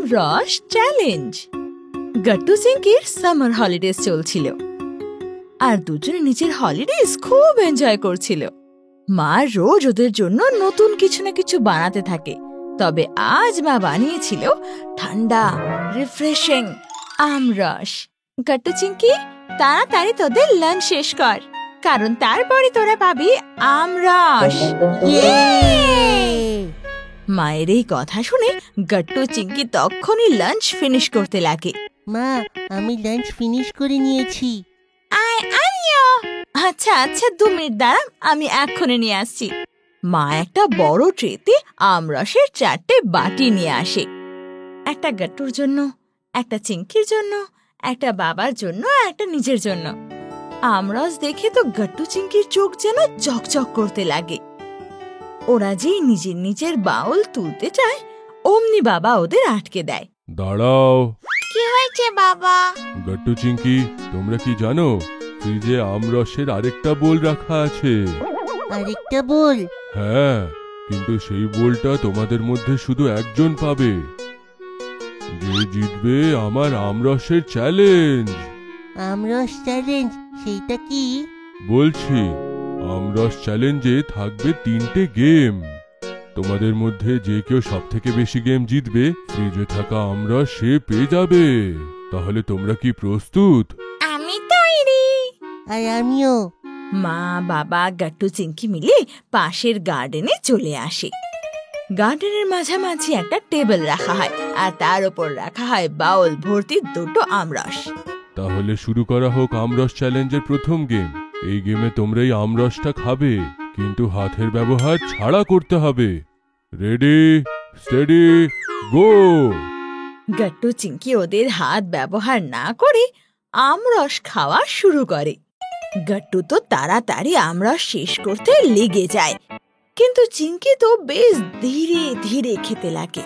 আমরস challenge. গট্টু চিংকির summer holidays চলছিল আর দুজনে নিজের হলিডেজ খুব এনজয় করছিল। মা রোজ ওদের জন্য নতুন কিছু না কিছু বানাতে থাকে, তবে আজ মা বানিয়েছিল ঠান্ডা রিফ্রেশিং আমরস। গট্টু চিংকি, তাড়াতাড়ি তোদের লাঞ্চ শেষ কর, কারণ তারপরে তোরা পাবি আমরস। মায়ের এই কথা শুনে গট্টু চিংকি তখনই লাঞ্চ ফিনিশ করতে লাগে। মা, আমি লাঞ্চ ফিনিশ করে নিয়েছি। আমিও। আচ্ছা আচ্ছা, 2 মিনিট দাঁড়া, আমি এক্ষুনি নিয়ে আসছি। মা একটা বড় ট্রেতে আমরসের 4টে বাটি নিয়ে আসে, একটা গট্টুর জন্য, একটা চিংকির জন্য, একটা বাবার জন্য, একটা নিজের জন্য। আমরস দেখে তো গট্টু চিংকির চোখ যেন চকচক করতে লাগে। ওরা যেই নিজের নিজের বাউল তুলতে চায়, অমনি বাবা ওদের আটকে দেয়। দাঁড়াও। কি হয়েছে বাবা? গট্টু চিংকি, তোমরা কি জানো ফ্রিজে আমরসের আরেকটা বোল রাখা আছে? আরেকটা বোল? হ্যাঁ, কিন্তু সেই বোলটা তোমাদের মধ্যে শুধু একজন পাবে, যে জিতবে আমার আমরসের চ্যালেঞ্জ। আমরস চ্যালেঞ্জ? সেইটা কি? বলছি, আমরস চ্যালেঞ্জে থাকবে 3টে গেম। তোমাদের মধ্যে যে কেউ সবথেকে বেশি গেম জিতবে, ফ্রিজে থাকা আমরস সে পেয়ে যাবে। তাহলে তোমরা কি প্রস্তুত? আমি তৈরি। আর আমিও। মা, বাবা, গট্টু চিংকি মিলে পাশের গার্ডেনে চলে আসে। গার্ডেনের মাঝামাঝি একটা টেবিল রাখা হয়, আর তার উপর রাখা হয় বাউল ভর্তি 2টো আমরস। তাহলে শুরু করা হোক আমরস চ্যালেঞ্জের প্রথম গেম। এই গেমে তোমরা এই আমরসটা খাবে, কিন্তু হাতের ব্যবহার ছাড়া করতে হবে। রেডি, স্টেডি, গো। গট্টু চিংকি ওদের হাত ব্যবহার না করে আমরস খাওয়া শুরু করে। গট্টু তো তাড়াতাড়ি আমরস শেষ করতে লেগে যায়, কিন্তু চিংকি তো বেশ ধীরে ধীরে খেতে লাগে।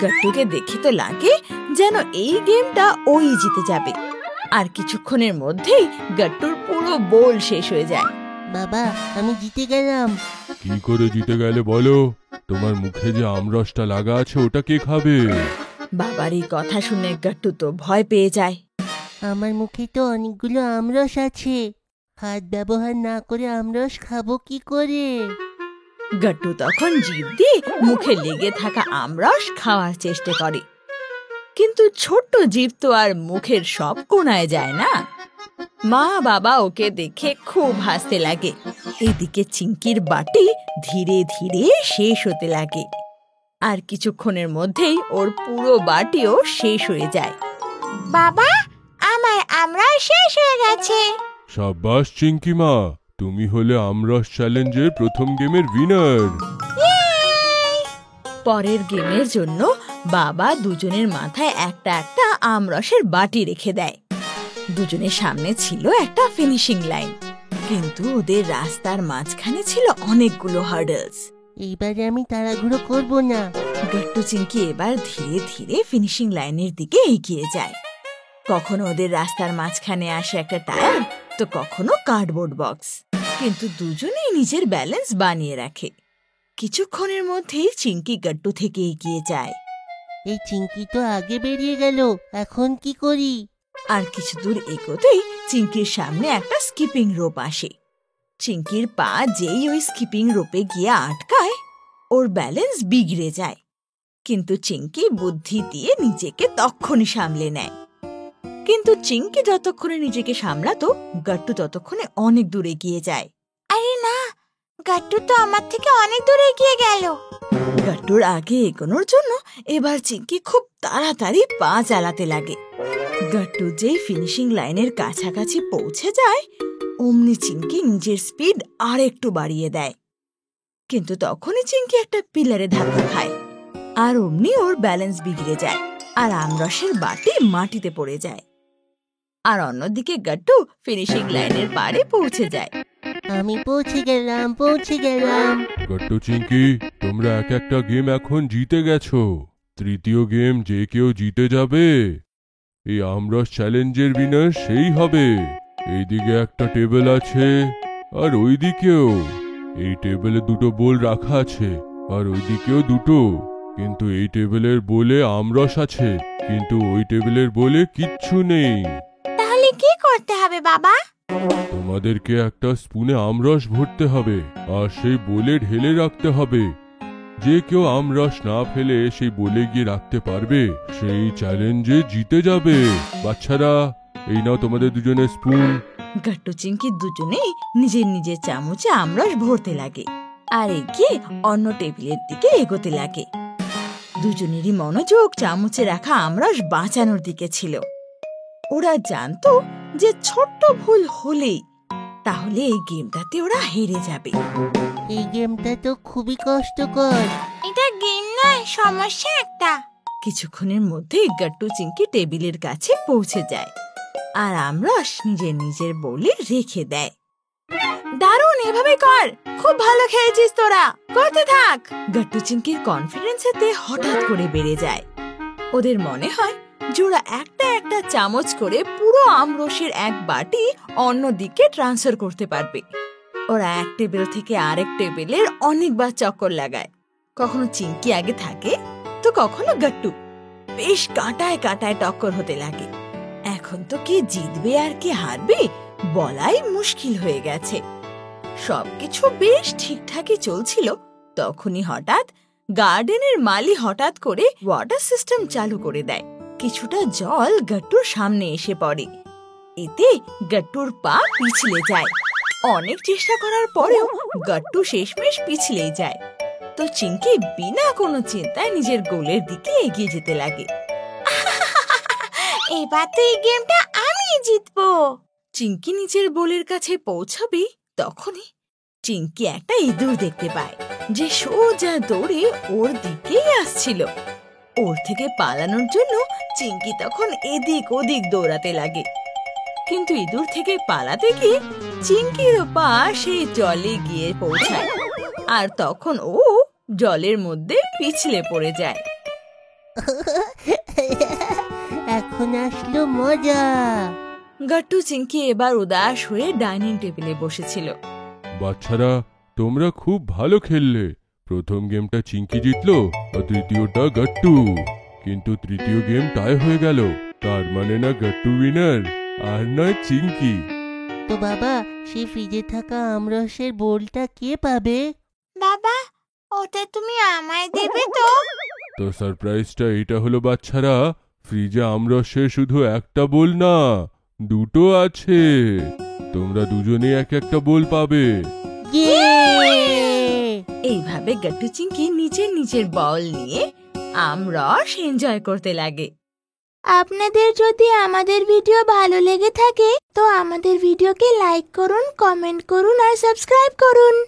গট্টুকে দেখে তো লাগে যেন এই গেমটা ওই জিতে যাবে। আর কিছুক্ষণের মধ্যেই গট্টুর পুরো বোল শেষ হয়ে যায়। বাবা, আমি জিতে গেলাম। কি করে জিতে গেলে বলো? তোমার মুখে যে আমরসটা লাগা আছে ওটা কে খাবে? বাবার এই কথা শুনে গট্টু তো ভয় পেয়ে যায়। আমার মুখে তো অনেকগুলো আমরস আছে, হাত ব্যবহার না করে আমরস খাবো কি করে? গট্টু তখন জিভ দিয়ে মুখে লেগে থাকা আমরস খাওয়ার চেষ্টা করে, কিন্তু ছোট্ট জিভ তো আর মুখের সব কোণায় যায় না। মা বাবা ওকে দেখে খুব হাসতে লাগে। এদিকে চিংকির বাটি ধীরে ধীরে শেষ হতে লাগে, আর কিছুক্ষণের মধ্যেই ওর পুরো বাটিও শেষ হয়ে যায়। বাবা, আমার আমরস শেষ হয়ে গেছে। সাব্বাস চিংকি মা, তুমি হলে আমরস চ্যালেঞ্জের প্রথম গেমের উইনার। পরের গেমের জন্য বাবা দুজনের মাথায় একটা একটা আমরসের বাটি রেখে দেয়। দুজনের সামনে ছিল একটা ফিনিশিং লাইন, কিন্তু ওদের রাস্তার মাঝখানে ছিল অনেকগুলো হার্ডলস। এইবারে আমি তাড়াহুড়ো করব না। গট্টু চিংকি এবার ধীরে ধীরে ফিনিশিং লাইনের দিকে এগিয়ে যায়। কখনো ওদের রাস্তার মাঝখানে আসে একটা টায়ার, তো কখনো কার্ডবোর্ড বক্স, কিন্তু দুজনেই নিজের ব্যালেন্স বানিয়ে রাখে। কিছুক্ষণের মধ্যেই চিংকি গট্টু থেকে এগিয়ে যায়। এই চিংকি তো আগে বেরিয়ে গেল, এখন কি করি? আর কিছু দূর এগোতেই চিংকির সামনে একটা স্কিপিং রোপ আসে। চিংকির পা যেই ওই স্কিপিং রোপে গিয়ে আটকায়, ওর ব্যালেন্স বিগড়ে যায়। কিন্তু চিংকি বুদ্ধি দিয়ে নিজেকে তক্ষণই সামলে নেয়। কিন্তু চিংকি যতক্ষণে নিজেকে সামলাতো, গট্টু ততক্ষণে অনেক দূরে এগিয়ে যায়। আরে না, গট্টু তো আমার থেকে অনেক দূরে এগিয়ে গেল। গট্টুর আগে এগোনোর জন্য এবার চিংকি খুব তাড়াতাড়ি পা চালাতে লাগে। গট্টু যেই ফিনিশিং লাইনের কাছাকাছি পৌঁছে যায়, অমনি চিংকি নিজের স্পিড আর একটু বাড়িয়ে দেয়। কিন্তু তখনই চিংকি একটা পিলারে ধাক্কা খায়, আর অমনি ওর ব্যালেন্স বিগড়ে যায়, আর আমরসের বাটি মাটিতে পড়ে যায়। আর অন্যদিকে গট্টু ফিনিশিং লাইনের পাড়ে পৌঁছে যায়। আমি পৌঁছে গেলাম। গট্টু চিংকি, তোমরা এক একটা গেম এখন জিতে গেছো। তৃতীয় গেম যে কেউ জিতে যাবে, এই আমরস চ্যালেঞ্জের উইনার সেই হবে। এইদিকে একটা টেবিল আছে, আর ওইদিকেও। এই টেবিলে 2টো বোল রাখা আছে, আর ওইদিকেও 2টো। কিন্তু এই টেবিলের বলে আমরস আছে, কিন্তু ওই টেবিলের বলে কিচ্ছু নেই। তাহলে কি করতে হবে বাবা? তোমাদেরকে একটা স্পুনে আমরস ভরতে হবে আর সেই বলে ঢেলে রাখতে হবে। যে কেউ আমরস না ফেলে সেই বলে গিয়ে রাখতে পারবে সেই চ্যালেঞ্জে জিতে যাবে। বাচ্চারা, এই নাও তোমাদের দুজনের স্পুন। গাট্টু চিংকি দুজনেই নিজের নিজের চামচে আমরস ভরতে লাগে আর এগিয়ে অন্য টেবিলের দিকে এগোতে লাগে। দুজনেরই মনোযোগ চামচে রাখা আমরস বাঁচানোর দিকে ছিল। ওরা জানতো যে ছোট্ট ভুল হলেই তাহলে এই গেমটাতে ওরা হেরে যাবে। এই গেমটা তো খুবই কষ্টকর। এটা গেম নয়, সমস্যা একটা। কিছুক্ষণের মধ্যে গাট্টু চিংকি টেবিলের কাছে পৌঁছে যায় আর আমরস নিজের নিজের বলে রেখে দেয়। দারুণ, এভাবে কর, খুব ভালো খেয়েছিস তোরা, করতে থাক। গাট্টু চিংকির কনফিডেন্স এতে হঠাৎ করে বেড়ে যায়। ওদের মনে হয় জোড়া একটা একটা চামচ করে পুরো আমরসের এক বাটি অন্য দিকে ট্রান্সফার করতে পারবে। ওরা এক টেবিল থেকে আরেক টেবিলের অনেকবার চক্কর লাগায়। কখনো চিংকি আগে থাকে তো কখনো গাট্টু। বেশ কাঁটায় কাঁটায় টক্কর হতে লাগে। এখন তো কে জিতবে আর কে হারবে বলাই মুশকিল হয়ে গেছে। সবকিছু বেশ ঠিকঠাকই চলছিল, তখনই হঠাৎ গার্ডেনের মালি হঠাৎ করে ওয়াটার সিস্টেম চালু করে দেয়। কিছুটা জল গাট্টুর সামনে এসে পড়ে। এতে গাট্টুর পা পিছলে যায়। অনেক চেষ্টা করার পরেও গাট্টু শেষমেশ পিছলেই যায়। তো চিংকি বিনা কোনো চিন্তায় নিজের গোলের দিকে এগিয়ে যেতে লাগে। এবার তো এই গেমটা আমি জিতবো। চিংকি নিজের বোলের কাছে পৌঁছাবে তখনই চিংকি একটা ইঁদুর দেখতে পায় যে সোজা দৌড়ে ওর দিকেই আসছিল। ওর থেকে পালানোর জন্য চিংকি তখন এদিক ওদিক দৌড়াতে লাগে, কিন্তু ইঁদুর থেকে পালাতে গিয়ে চিংকির পা সেই জলে গিয়ে পৌঁছায় আর তখন ও জলের মধ্যে পিছলে পড়ে যায়। এখন আসলো মজা। গাট্টু চিংকি এবার উদাস হয়ে ডাইনিং টেবিলে বসেছিল। বাচ্চারা, তোমরা খুব ভালো খেললে। প্রথম গেমটা চিংকি জিতলো আর দ্বিতীয়টা গাট্টু, কিন্তু তৃতীয় গেম টাই হয়ে গেল। তার মানে না গাট্টু উইনার আর নয় চিংকি। তো বাবা, সেই ফ্রিজে থাকা আমরসের বোলটা কে পাবে? বাবা, ওটা তুমি আমায় দেবে তো? তো সারপ্রাইজটা এটা হলো বাচ্চারা, ফ্রিজে আমরসের শুধু একটা বোল না, দুটো আছে। তোমরা দুজনে এক একটা বোল পাবে। এইভাবে গাট্টু চিংকি নিজের নিজের বল নিয়ে আমরস এনজয় করতে লাগে। আপনাদের যদি আমাদের ভিডিও ভালো লেগে থাকে তো আমাদের ভিডিওকে লাইক করুন, কমেন্ট করুন আর সাবস্ক্রাইব করুন।